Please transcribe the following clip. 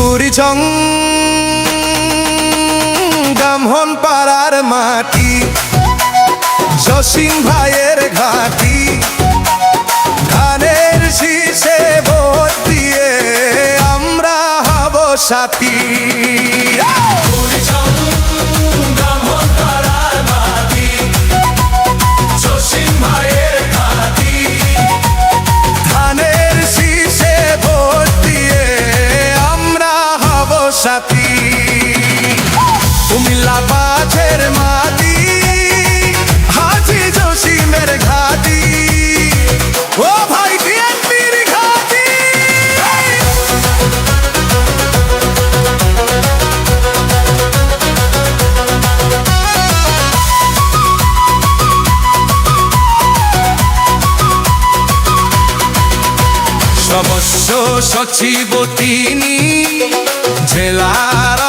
বুড়িচং ব্রাহ্মণ পাড়ার মাটি, জসিম ভাইয়ের ঘাটি, ধানের শীষে ভোট দিয়ে আমরা হব সাথী। ধানের শীষে ভোট দিয়ে আমরা হব সাথী। কুমিল্লা পাঁচের মাটি, হাজী জসিমের ঘাটি, ও ভাই বিএনপির ঘাটি। সদস্য সচিব তিনি, জেলার